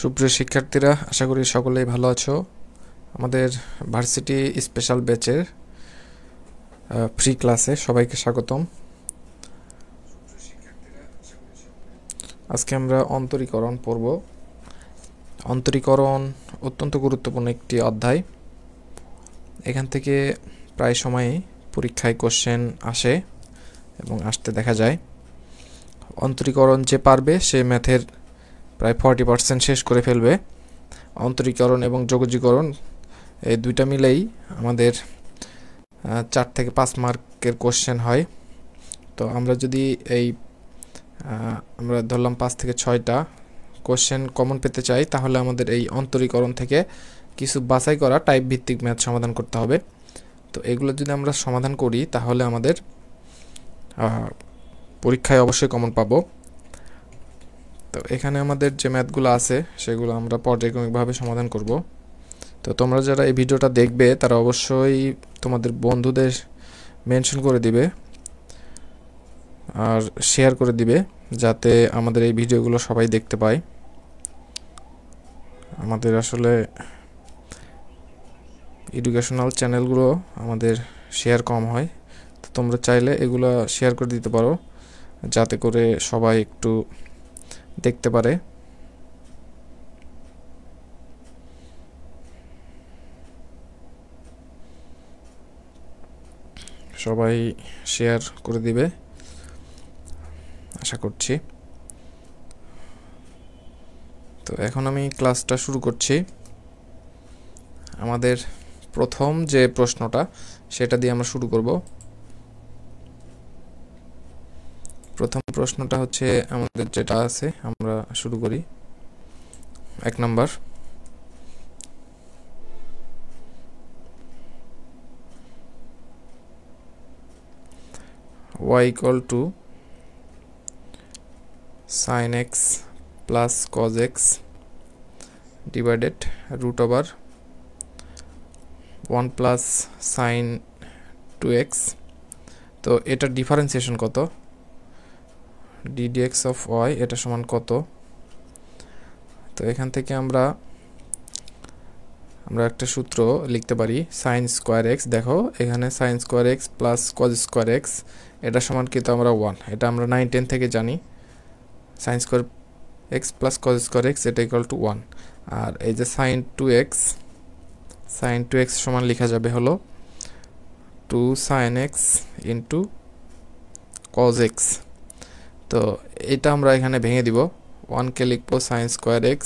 সুপ্রিয় শিক্ষার্থীরা, আশা করি সকলেই ভালো আছো। আমাদের ভার্সিটি স্পেশাল ব্যাচের ফ্রি ক্লাসে সবাইকে স্বাগতম। আজকে আমরা অন্তরীকরণ পড়ব। অন্তরীকরণ অত্যন্ত গুরুত্বপূর্ণ একটি অধ্যায়। এখান থেকে প্রায় সময়ই পরীক্ষায় কোশ্চেন আসে এবং আসতে দেখা যায়। অন্তরীকরণ যে পারবে সে ম্যাথের প্রায় 40% শেষ করে ফেলবে। অন্তরীকরণ এবং যোগজীকরণ এই দুইটা মিলেই আমাদের 4 থেকে 5 মার্কের কোশ্চেন হয়। তো আমরা যদি আমরা ধরলাম 5 থেকে 6টা কোশ্চেন কমন পেতে চাই, তাহলে আমাদের এই অন্তরীকরণ থেকে কিছু বাছাই করা টাইপ ভিত্তিক ম্যাথ সমাধান করতে হবে। তো এগুলো যদি আমরা সমাধান করি তাহলে আমাদের পরীক্ষায় অবশ্যই কমন পাবো। তো এখানে আমাদের যে ম্যাথগুলো আছে সেগুলো আমরা পর্যায়ক্রমিকভাবে সমাধান করব। তো তোমরা যারা এই ভিডিওটা দেখবে তারা অবশ্যই তোমাদের বন্ধুদের মেনশন করে দিবে আর শেয়ার করে দিবে, যাতে আমাদের এই ভিডিওগুলো সবাই দেখতে পায়। আমাদের আসলে এডুকেশনাল চ্যানেলগুলো আমাদের শেয়ার কম হয়, তো তোমরা চাইলে এগুলো শেয়ার করে দিতে পারো, যাতে করে সবাই একটু দেখতে পারে। সবাই শেয়ার করে দিবে আশা করছি। তো এখন আমি ক্লাসটা শুরু করছি। আমাদের প্রথম যে প্রশ্নটা সেটা দিয়ে আমরা শুরু করব। প্রথম প্রশ্নটা হচ্ছে আমাদের যেটা আছে, আমরা শুরু করি। 1 number, y equal to sin x plus cos x divided root over 1 plus sin 2x। তো এটার ডিফারেন্সিয়েশন কত? ddx of y এটা সমান কত? তো এখান থেকে আমরা একটা সূত্র লিখতে পারি, sin স্কয়ার x। দেখো এখানে sin square x plus cos square x এটা সমান কিন্তু আমরা 1, এটা আমরা 9-10 থেকে জানি। sin square x plus cos square x এটা ইকুয়াল টু 1। আর এই যে sin 2x সমান লেখা যাবে হলো 2 sin x into cos x। তো এটা আমরা এখানে ভেঙে দিব। 1 কে লিখবো sin square x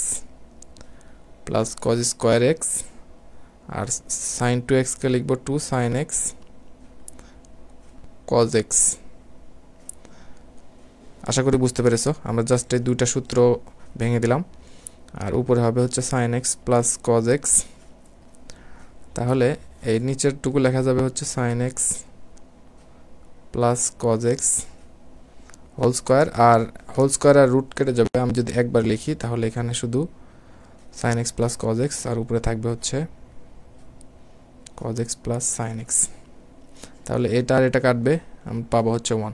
plus cos square x, আর sin 2x কে লিখবো 2 sin x cos x। আশা করি বুঝতে পেরেছো। আমরা জাস্ট এই দুইটা সূত্র ভেঙে দিলাম, আর উপরে হবে হচ্ছে sin x plus cos x। তাহলে এই নিচের টুকু লেখা যাবে হচ্ছে sin x plus cos x whole square, আর হোল স্কয়ার আর রুট কেটে যাবে। আমি যদি একবার লিখি তাহলে এখানে শুধু sin x plus cos x, আর উপরে থাকবে হচ্ছে cos x plus sin x। তাহলে এটা আর এটা কাটবে, আমরা পাবো হচ্ছে 1।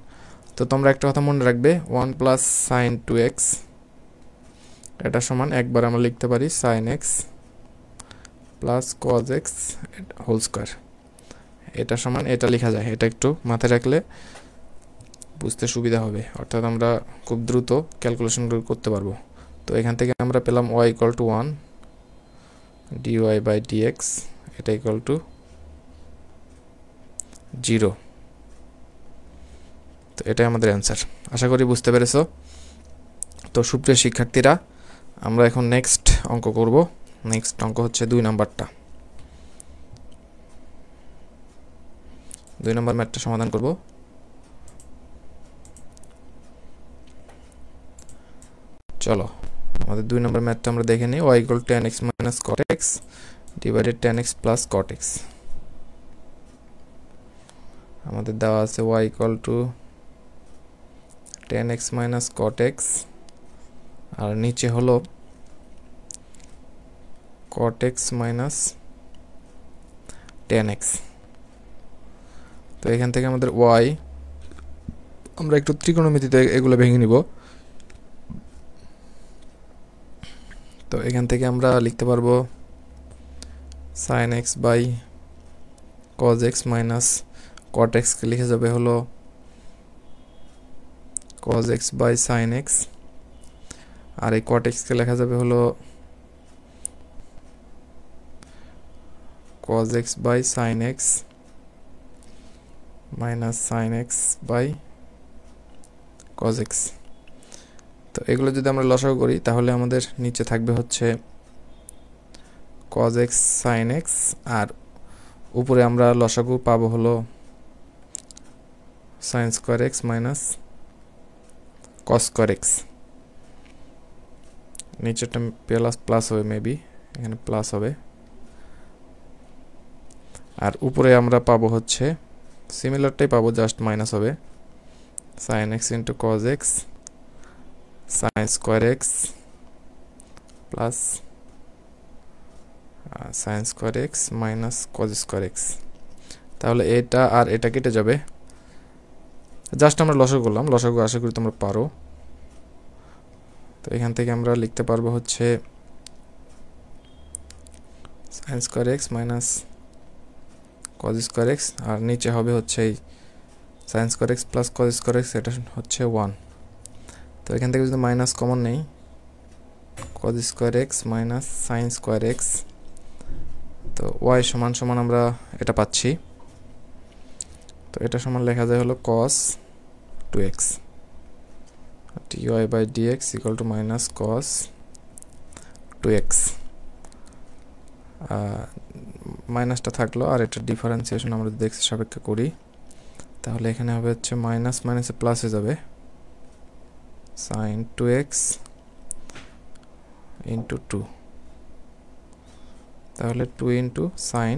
তো তোমরা একটা কথা মনে রাখবে, 1 প্লাস sin 2x এটা সমান একবার আমরা লিখতে পারি sin x plus cos x whole square. এটা সমান এটা লেখা যায়, এটা একটু মাথায় রাখলে বুঝতে সুবিধা হবে, অর্থাৎ আমরা খুব দ্রুত ক্যালকুলেশন করতে পারবো। তো এখান থেকে আমরা পেলাম y equal to 1 dy by dx এটা ইকুয়াল টু 0। তো এটাই আমাদের অ্যান্সার। আশা করি বুঝতে পেরেছো। তো সুপ্রিয় শিক্ষার্থীরা, আমরা এখন নেক্সট অঙ্ক করব। নেক্সট অঙ্ক হচ্ছে 2 নাম্বারটা। 2 নাম্বার ম্যাথটা সমাধান করব। চলো আমাদের 2 নাম্বার ম্যাথটা আমরা দেখে নিই। y equal to tan x minus cot x divided tan x plus cot x। আমাদের দেওয়া আছে y equal to tan x minus cot x, আর নিচে হলো cot x minus tan x। তো এখান থেকে আমাদের y, আমরা একটু ত্রিকোণমিতিতে এগুলো ভেঙে নিব। তো এখান থেকে আমরা লিখতে পারবো sin x by cos x minus cot x কে লিখে যাবে হলো cos x by sin x, আর এই cot x কে লেখা যাবে হলো cos x by sin x minus sin x by cos x। তো এগুলো যদি আমরা লসাগু করি তাহলে আমাদের নিচে থাকবে হচ্ছে cos x sin x, আর উপরে আমরা লসাগু পাবো হলো sin square x minus cos square x। নিচেরটা প্লাস হবে, মেবি এখানে প্লাস হবে, আর উপরে আমরা পাবো হচ্ছে সিমিলারটাই পাবো, জাস্ট মাইনাস হবে sin x into cos x sin square x plus sin square x minus cos square x। তাহলে এটা আর এটা কেটে যাবে, জাস্ট আমরা লসাগু করলাম, লসাগু আশা করি তোমরা পারো। তো এখান থেকে আমরা লিখতে পারবো হচ্ছে sin square x minus cos square x, আর নিচে হবে হচ্ছে এই sin square x plus cos square x, এটা হচ্ছে 1। তো এখান থেকে যদি মাইনাস কমন নেই, cos square x minus sin square x, তো y সমান সমান আমরা এটা পাচ্ছি। তো এটা সমান লেখা যায় হলো cos 2x dy by dx equal to minus cos 2x। মাইনাসটা থাকলো, আর এটা ডিফারেন্সিয়েশন আমরা যদি x এর সাপেক্ষে করি তাহলে এখানে হবে হচ্ছে মাইনাস মাইনাসে প্লাস হয়ে যাবে sin 2x ইন্টু 2, তাহলে 2 ইন্টু sin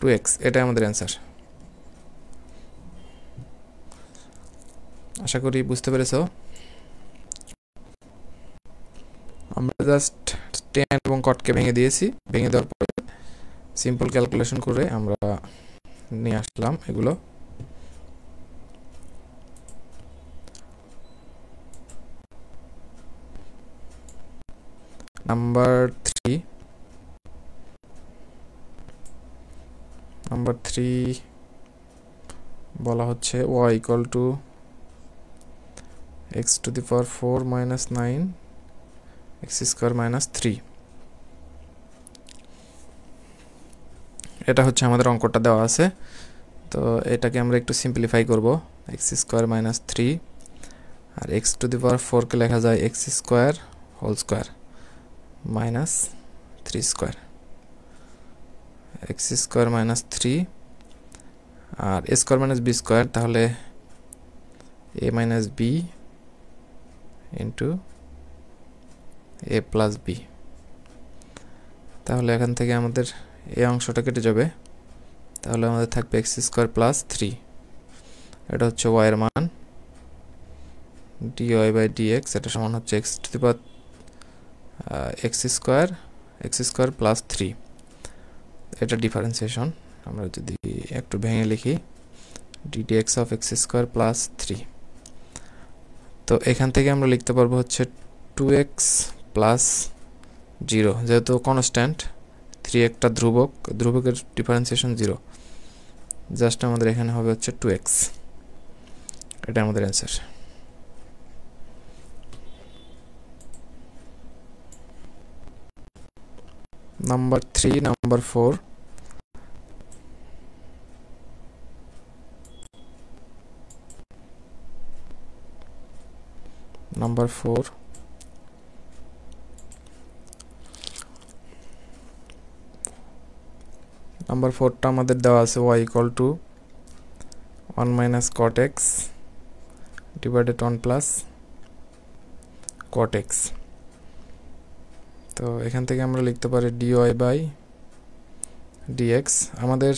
2x, এটাই আমাদের অ্যান্সার। আশা করি বুঝতে পেরেছো। আমরা জাস্ট tan এবং cot কে ভেঙে দিয়েছি, ভেঙে দেওয়ার পরে সিম্পল ক্যালকুলেশন করে আমরা নিয়ে আসলাম এগুলো। নাম্বার 3 বলা হচ্ছে y equal to x to the power 4 minus 9 x square minus 3। এটা হচ্ছে আমাদের অঙ্কটা দেওয়া আছে। তো এটাকে আমরা একটু সিম্পলিফাই করব, x square minus 3 R x to the power 4 কে লেখা যায় x square whole square minus 3 square, x square minus 3 R a square minus b square, তাহলে a minus b into a plus b। তাহলে এখান থেকে আমাদের এই অংশটা কেটে যাবে, তাহলে আমাদের থাকবে x square plus 3, এটা হচ্ছে y এর মান, dy by dx এটা সমান হচ্ছে x to the power x square plus 3, এটা ডিফারেন্সিয়েশন। আমরা যদি একটু ভেঙে লিখি ddx of x square plus 3, তো এখান থেকে আমরা লিখতে পারবো হচ্ছে 2x plus 0, যেহেতু কনস্ট্যান্ট 3 একটা ধ্রুবক, ধ্রুবকের ডিফারেন্সিয়েশন 0, জাস্ট আমাদের এখানে হবে হচ্ছে 2x, এটা আমাদের answer. Number 3, number 4 number 4 number 4টা আমাদের দেওয়া আছে y equal to 1 minus cot x divided 1 plus cot x। তো এখান থেকে আমরা লিখতে পারি dy by dx, আমাদের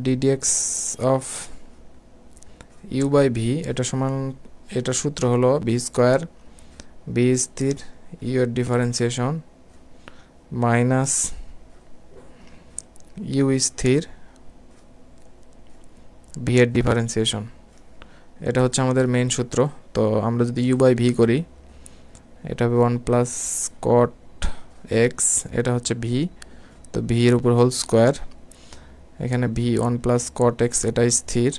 ddx of u by v এটা সমান, এটা সূত্র হলো v স্কয়ার, v স্থির, u এর ডিফারেন্সিয়েশন মাইনাস u স্থির, v এর ডিফারেন্সিয়েশন, এটা হচ্ছে আমাদের মেইন সূত্র। তো আমরা যদি u by v করি, এটা হবে 1 প্লাস কট এক্স, এটা হচ্ছে ভি, তো ভি এর উপর হোল স্কোয়ার, এখানে ভি 1 প্লাস কট এক্স এটা স্থির,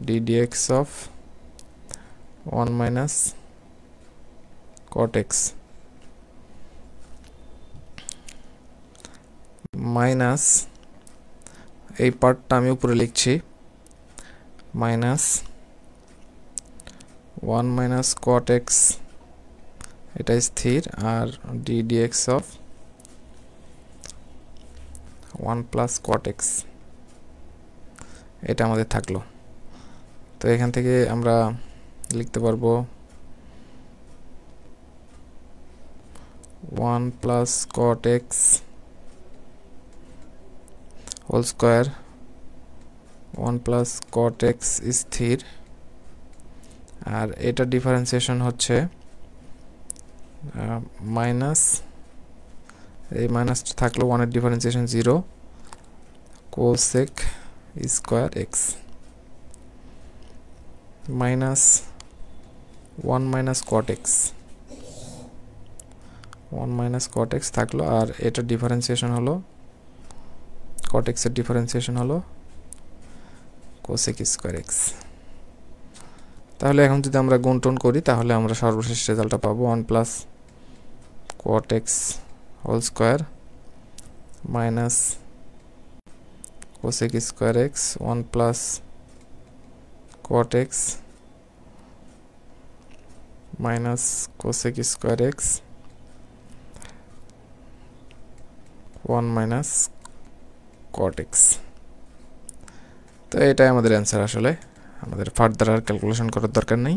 d dx of 1 minus cot x minus, এই পার্টটা আমি উপরে লিখছি, মাইনাস 1 মাইনাস কট এক্স এটা স্থির, আর d dx of 1 plus cot x এটা আমাদের থাকলো। তো এখান থেকে আমরা লিখতে পারবো 1 plus cot x whole square, 1 plus cot x স্থির, আর এটা ডিফারেন্সিয়েশন হচ্ছে মাইনাস, এই মাইনাসটা থাকলো 1 এর differentiation 0 cosec square x minus 1 minus cot x, 1 minus cot x থাকলো, আর এটা ডিফারেন্সিয়েশন হলো কট এক্স এর ডিফারেন্সিয়েশন হলো কোসেক স্কোয়ার এক্স। তাহলে এখন যদি আমরা গুণটন করি তাহলে আমরা সর্বশেষ রেজাল্টটা পাবো 1 plus cot x whole square minus cosec square x 1 plus cot x minus cosec square x 1 minus cot x. তো এটাই আমাদের অ্যান্সার, আসলে আমাদের ফার্দার আর ক্যালকুলেশন করার দরকার নেই,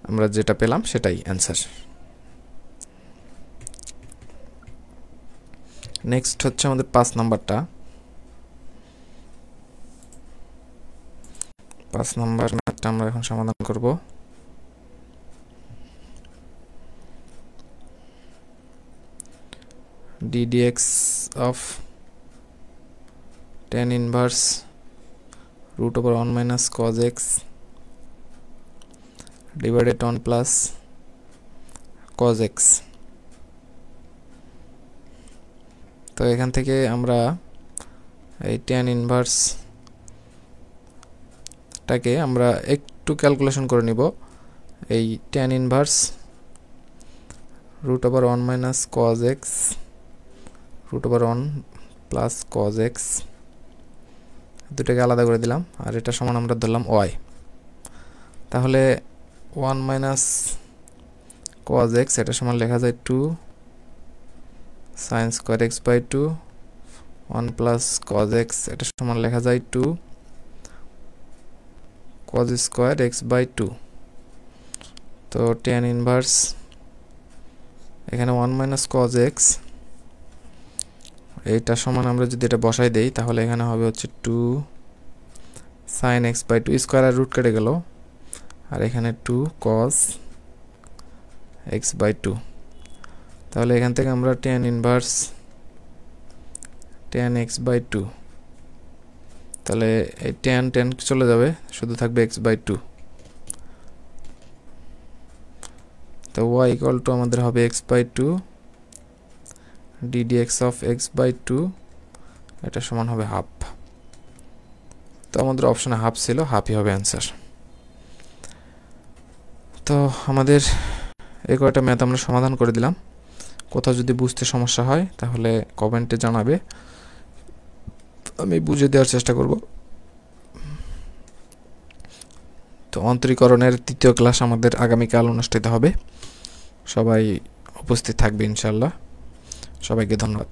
আমরা যেটা পেলাম সেটাই অ্যান্সার। নেক্সট হচ্ছে আমাদের 5 নাম্বারটা, 5 নাম্বার ম্যাথটা আমরা এখন সমাধান করব। D dx of tan inverse root over 1 minus cos x divided 1 plus cos x। তো এখান থেকে আমরা এই tan ইনভার্স টাকে আমরা একটু ক্যালকুলেশন করে নিব। এই tan inverse root over 1 minus cos x root over 1 plus cos x দুটাকে আলাদা করে দিলাম, আর এটা সমান আমরা ধরলাম y। তাহলে 1 মাইনাস cos x এটা সমান লেখা যায় 2 sin square x by 2, 1 plus cos x এটা সমান লেখা যায় 2 cos square x by 2। তো tan ইনভার্স এখানে 1 মাইনাস cos x এইটা সমান আমরা যদি এটা বসাই দেই তাহলে এখানে হবে হচ্ছে 2 sin x by 2 স্কয়ার আর রুট কেটে গেল, আর এখানে 2 cos x by 2। তাহলে এখান থেকে আমরা tan inverse tan x by 2, তাহলে এই tan চলে যাবে, শুধু থাকবে x by 2। তো y equal to আমাদের হবে x by 2 d dx of x by 2, এটা সমান হবে হাফ। তো আমাদের অপশনে হাফ ছিল, হাফই হবে অ্যান্সার। তো আমাদের এই কয়টা ম্যাথ আমরা সমাধান করে দিলাম। কোথাও যদি বুঝতে সমস্যা হয় তাহলে কমেন্টে জানাবে, আমি বুঝিয়ে দেওয়ার চেষ্টা করব। তো অন্তরীকরণের 3য় ক্লাস আমাদের আগামীকাল অনুষ্ঠিত হবে, সবাই উপস্থিত থাকবে ইনশাআল্লাহ। সবাইকে ধন্যবাদ।